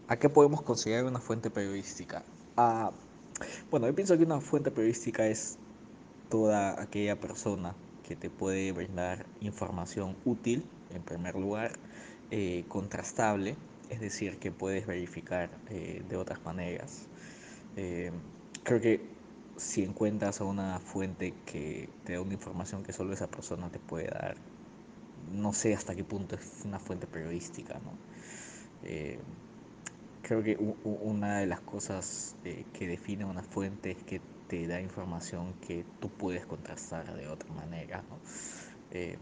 ¿A qué podemos considerar una fuente periodística? Ah, bueno, yo pienso que una fuente periodística es toda aquella persona que te puede brindar información útil, en primer lugar, contrastable, es decir, que puedes verificar de otras maneras. Eh, Creo que si encuentras a una fuente que te da una información que solo esa persona te puede dar, no sé hasta qué punto es una fuente periodística, ¿no? Eh, Creo que una de las cosas que define una fuente es que te da información que tú puedes contrastar de otra manera, ¿no? Eh,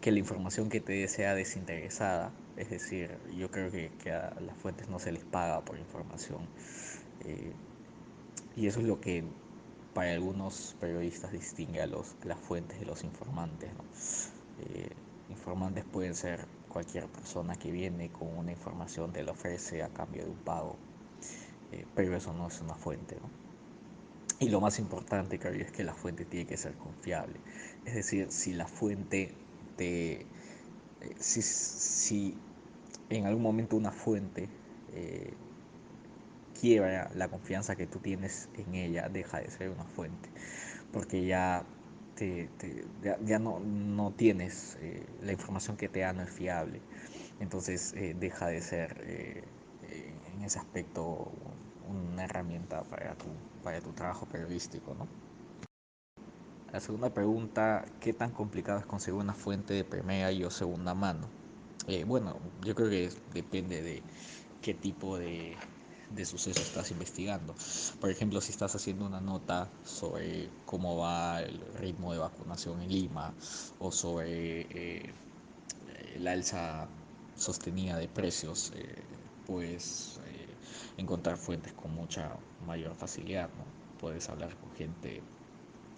que la información que te dé sea desinteresada, es decir, yo creo que a las fuentes no se les paga por información, eh, y eso es lo que para algunos periodistas distingue a las fuentes de los informantes, ¿no? Eh, Informantes pueden ser cualquier persona que viene con una información, te la ofrece a cambio de un pago, pero eso no es una fuente, ¿no? Y lo más importante, creo yo, es que la fuente tiene que ser confiable. Es decir, si la fuente te... si en algún momento una fuente eh, quiebra la confianza que tú tienes en ella, deja de ser una fuente. Porque ya, ya no tienes, la información que te da no es fiable. Entonces deja de ser en ese aspecto una herramienta para tu trabajo periodístico, ¿no? La segunda pregunta, ¿qué tan complicado es conseguir una fuente de primera y o segunda mano? Bueno, yo creo que depende de qué tipo de suceso estás investigando. Por ejemplo, si estás haciendo una nota sobre cómo va el ritmo de vacunación en Lima o sobre la alza sostenida de precios, puedes encontrar fuentes con mucha mayor facilidad, ¿no? Puedes hablar con gente,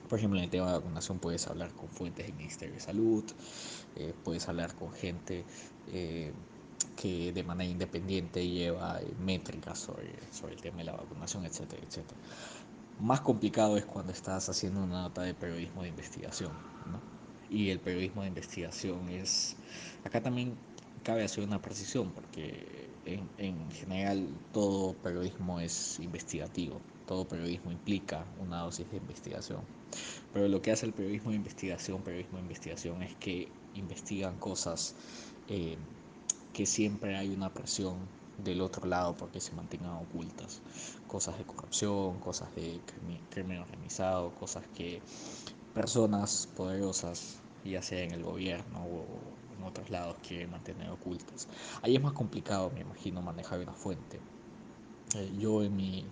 por ejemplo, en el tema de vacunación puedes hablar con fuentes del Ministerio de Salud, puedes hablar con gente eh, que de manera independiente lleva métricas sobre el tema de la vacunación, etcétera, etcétera. Más complicado es cuando estás haciendo una nota de periodismo de investigación, ¿no? Y el periodismo de investigación es... Acá también cabe hacer una precisión, porque en general todo periodismo es investigativo, todo periodismo implica una dosis de investigación. Pero lo que hace el periodismo de investigación es que investigan cosas eh, que siempre hay una presión del otro lado porque se mantengan ocultas. Cosas de corrupción, cosas de crimen organizado, cosas que personas poderosas, ya sea en el gobierno o en otros lados, quieren mantener ocultas. Ahí es más complicado, me imagino, manejar una fuente. Yo en mi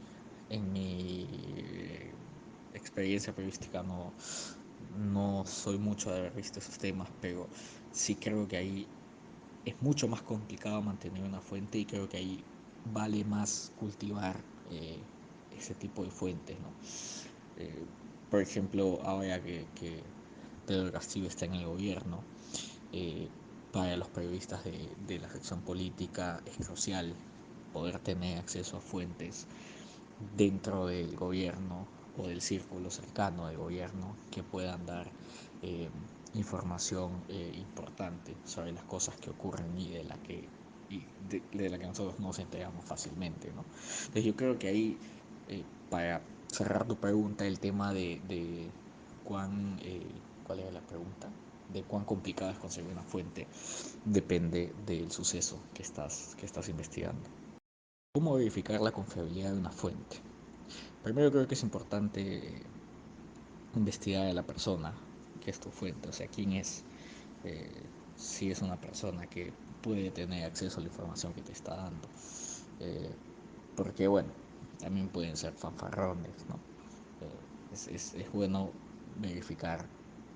experiencia periodística no soy mucho de haber visto esos temas, pero sí creo que ahí es mucho más complicado mantener una fuente y creo que ahí vale más cultivar eh, ese tipo de fuentes, ¿no? Eh, por ejemplo, ahora que Pedro Castillo está en el gobierno, eh, para los periodistas de la sección política es crucial poder tener acceso a fuentes dentro del gobierno o del círculo cercano del gobierno que puedan dar eh, información importante sobre las cosas que ocurren y de la que nosotros nos enteramos fácilmente, ¿no? Entonces yo creo que ahí, para cerrar tu pregunta, el tema de cuán, ¿cuál era la pregunta? De cuán complicado es conseguir una fuente, depende del suceso que estás investigando. ¿Cómo verificar la confiabilidad de una fuente? Primero creo que es importante investigar a la persona que es tu fuente, o sea, quién es, eh, si es una persona que puede tener acceso a la información que te está dando. Eh, Porque bueno, también pueden ser fanfarrones, ¿no? Es bueno verificar,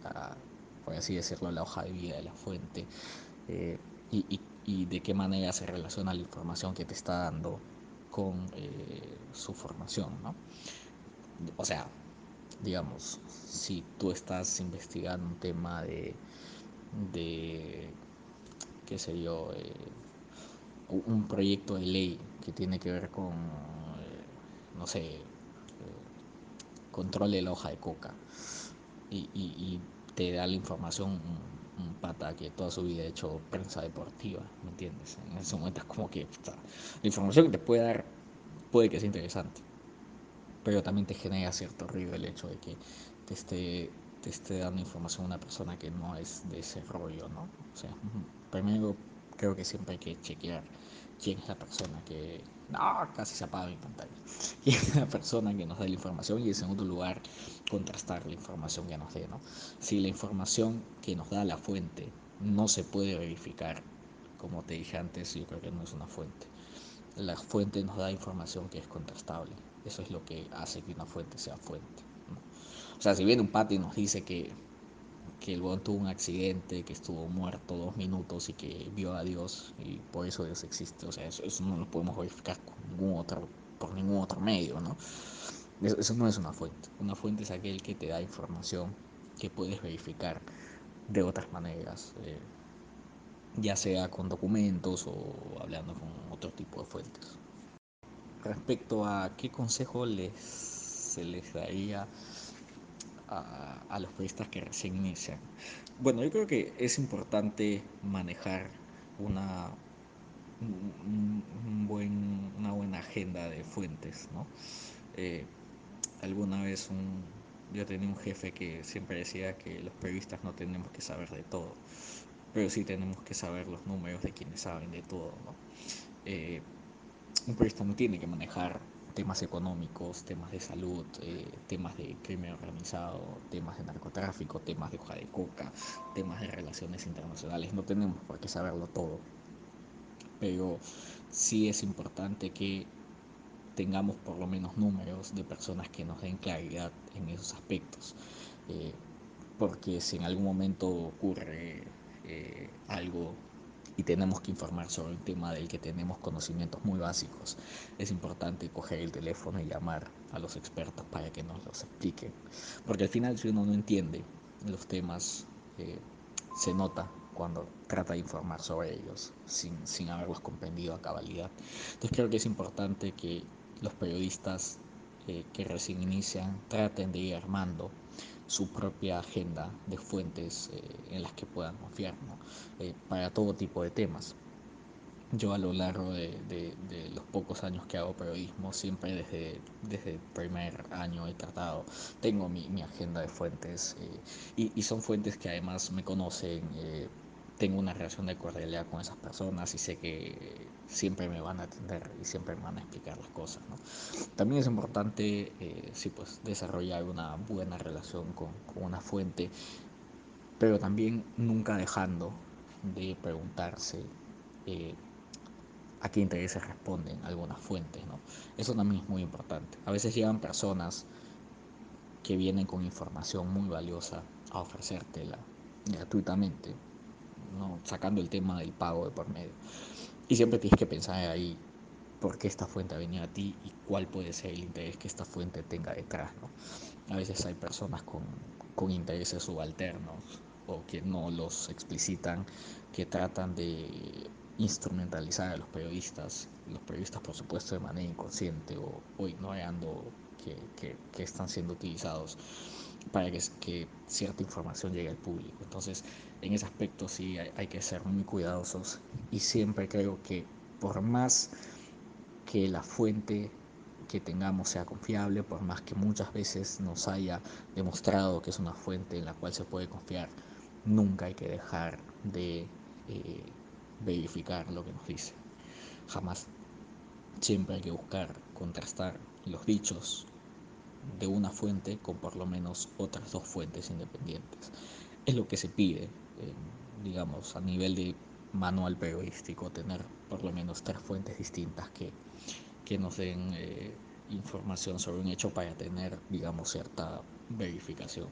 ah, por así decirlo, la hoja de vida de la fuente, eh, y de qué manera se relaciona la información que te está dando con su formación, ¿no? O sea, digamos, si tú estás investigando un tema de qué sé yo, un proyecto de ley que tiene que ver con, no sé, control de la hoja de coca y te da la información un pata que toda su vida ha hecho prensa deportiva, ¿me entiendes? En ese momento es como que puta, la información que te puede dar puede que sea interesante, pero también te genera cierto ruido el hecho de que te esté, te esté dando información a una persona que no es de ese rollo, ¿no? O sea, primero creo que siempre hay que chequear quién es la persona que... No, casi se apaga mi pantalla. ¿Quién es la persona que nos da la información? Y en segundo lugar, contrastar la información que nos dé, ¿no? Si la información que nos da la fuente no se puede verificar, como te dije antes, yo creo que no es una fuente. La fuente nos da información que es contrastable. Eso es lo que hace que una fuente sea fuente, ¿no? O sea, si viene un pata y nos dice que el huevón tuvo un accidente, que estuvo muerto 2 minutos y que vio a Dios y por eso Dios existe, o sea, eso no lo podemos verificar con por ningún otro medio, ¿no? Eso no es una fuente. Una fuente es aquel que te da información que puedes verificar de otras maneras, ya sea con documentos o hablando con otro tipo de fuentes. Respecto a qué consejo se les daría a los periodistas que recién inician. Bueno, yo creo que es importante manejar una, una buena agenda de fuentes, ¿no? Eh, alguna vez yo tenía un jefe que siempre decía que los periodistas no tenemos que saber de todo, pero sí tenemos que saber los números de quienes saben de todo, ¿no? Eh, un periodista no tiene que manejar temas económicos, temas de salud, temas de crimen organizado, temas de narcotráfico, temas de hoja de coca, temas de relaciones internacionales. No tenemos por qué saberlo todo, pero sí es importante que tengamos por lo menos números de personas que nos den claridad en esos aspectos. Eh, Porque si en algún momento ocurre algo y tenemos que informar sobre un tema del que tenemos conocimientos muy básicos, es importante coger el teléfono y llamar a los expertos para que nos los expliquen. Porque al final si uno no entiende los temas, eh, se nota cuando trata de informar sobre ellos sin haberlos comprendido a cabalidad. Entonces creo que es importante que los periodistas que recién inician traten de ir armando su propia agenda de fuentes en las que puedan confiar, ¿no? Para todo tipo de temas. Yo a lo largo de los pocos años que hago periodismo, siempre desde el primer año he tratado, tengo mi agenda de fuentes y son fuentes que además me conocen, tengo una relación de cordialidad con esas personas y sé que siempre me van a atender y siempre me van a explicar las cosas, ¿no? También es importante, sí, pues, desarrollar una buena relación con una fuente, pero también nunca dejando de preguntarse eh, a qué intereses responden algunas fuentes, ¿no? Eso también es muy importante. A veces llegan personas que vienen con información muy valiosa a ofrecértela gratuitamente, ¿no? Sacando el tema del pago de por medio. Y siempre tienes que pensar ahí por qué esta fuente ha venido a ti y cuál puede ser el interés que esta fuente tenga detrás, ¿no? A veces hay personas con intereses subalternos o que no los explicitan, que tratan de instrumentalizar a los periodistas por supuesto de manera inconsciente o ignorando que están siendo utilizados para que cierta información llegue al público. Entonces, en ese aspecto sí hay que ser muy cuidadosos y siempre creo que por más que la fuente que tengamos sea confiable, por más que muchas veces nos haya demostrado que es una fuente en la cual se puede confiar, nunca hay que dejar de eh, verificar lo que nos dice. Jamás. Siempre hay que buscar contrastar los dichos de una fuente con por lo menos otras dos fuentes independientes. Es lo que se pide, digamos, a nivel de manual periodístico, tener por lo menos tres fuentes distintas que nos den información sobre un hecho para tener, digamos, cierta verificación.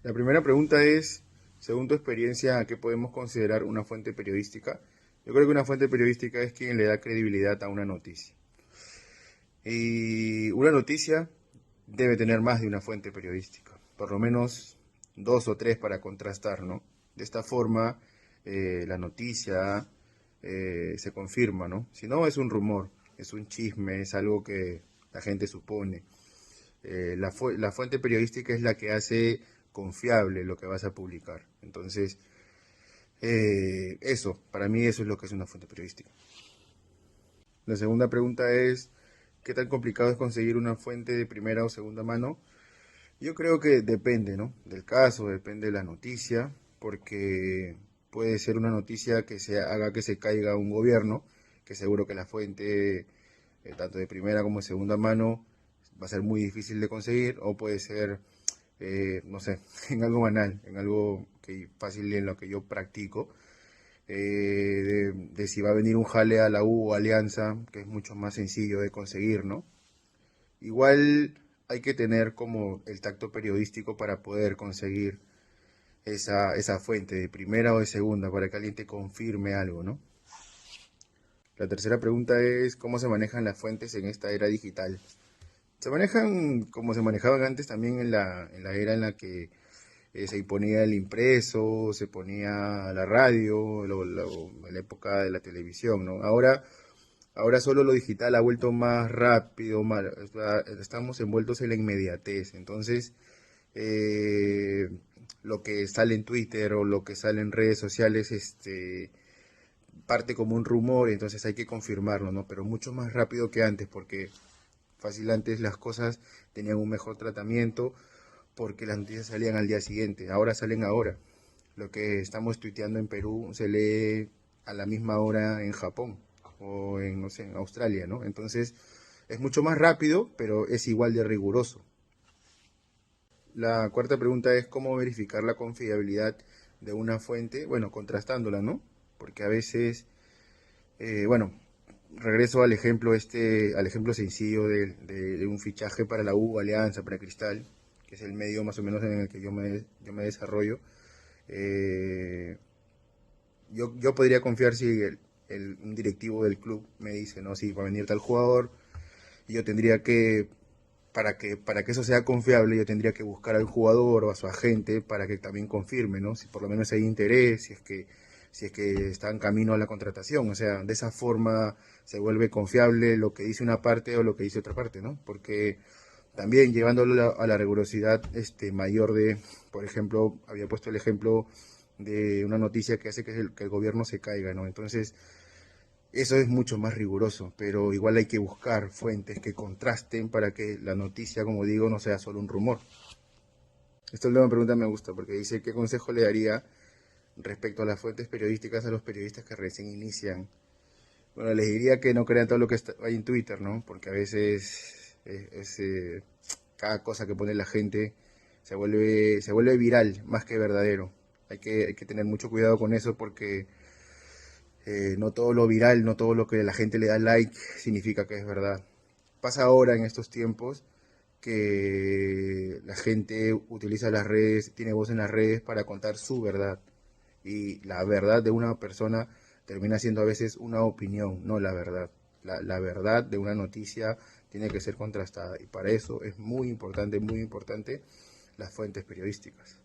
La primera pregunta es, según tu experiencia, ¿qué podemos considerar una fuente periodística? Yo creo que una fuente periodística es quien le da credibilidad a una noticia. Y una noticia debe tener más de una fuente periodística, por lo menos dos o tres para contrastar, ¿no? De esta forma, la noticia se confirma, ¿no? Si no, es un rumor, es un chisme, es algo que la gente supone. La fuente periodística es la que hace confiable lo que vas a publicar. Entonces, eso, para mí eso es lo que es una fuente periodística. La segunda pregunta es, ¿qué tan complicado es conseguir una fuente de primera o segunda mano? Yo creo que depende, ¿no? Del caso, depende de la noticia, porque puede ser una noticia que haga que se caiga un gobierno, que seguro que la fuente, tanto de primera como de segunda mano, va a ser muy difícil de conseguir, o puede ser, no sé, en algo banal, en algo que fácil en lo que yo practico, de si va a venir un jale a la U o Alianza, que es mucho más sencillo de conseguir, ¿no? Igual hay que tener como el tacto periodístico para poder conseguir esa fuente de primera o de segunda, para que alguien te confirme algo, ¿no? La tercera pregunta es, ¿cómo se manejan las fuentes en esta era digital? Se manejan como se manejaban antes también en la era en la que se imponía el impreso, se ponía la radio, en la época de la televisión, ¿no? Ahora solo lo digital ha vuelto más rápido, estamos envueltos en la inmediatez. Entonces, eh, lo que sale en Twitter o lo que sale en redes sociales, parte como un rumor, entonces hay que confirmarlo, ¿no? Pero mucho más rápido que antes, porque fácil antes las cosas tenían un mejor tratamiento, porque las noticias salían al día siguiente, ahora salen ahora. Lo que estamos tuiteando en Perú se lee a la misma hora en Japón o en, no sé, en Australia, ¿no? Entonces es mucho más rápido, pero es igual de riguroso. La cuarta pregunta es cómo verificar la confiabilidad de una fuente, bueno, contrastándola, ¿no? Porque a veces, bueno, regreso al ejemplo sencillo de un fichaje para la U, Alianza, para Cristal, que es el medio más o menos en el que yo me desarrollo. Eh, yo podría confiar si un directivo del club me dice, no, si va a venir tal jugador, y yo tendría para que eso sea confiable, yo tendría que buscar al jugador o a su agente para que también confirme, ¿no? Si por lo menos hay interés, si es que está en camino a la contratación. O sea, de esa forma se vuelve confiable lo que dice una parte o lo que dice otra parte, ¿no? Porque también llevándolo a la rigurosidad mayor por ejemplo, había puesto el ejemplo de una noticia que hace que el gobierno se caiga, ¿no? Entonces, eso es mucho más riguroso, pero igual hay que buscar fuentes que contrasten para que la noticia, como digo, no sea solo un rumor. Esta última pregunta me gusta porque dice, ¿qué consejo le daría respecto a las fuentes periodísticas a los periodistas que recién inician? Bueno, les diría que no crean todo lo que hay en Twitter, ¿no? Porque a veces cada cosa que pone la gente se vuelve viral más que verdadero. Hay que tener mucho cuidado con eso porque no todo lo viral, no todo lo que la gente le da like significa que es verdad. Pasa ahora en estos tiempos que la gente utiliza las redes, tiene voz en las redes para contar su verdad. Y la verdad de una persona termina siendo a veces una opinión, no la verdad. La verdad de una noticia tiene que ser contrastada y para eso es muy importante las fuentes periodísticas.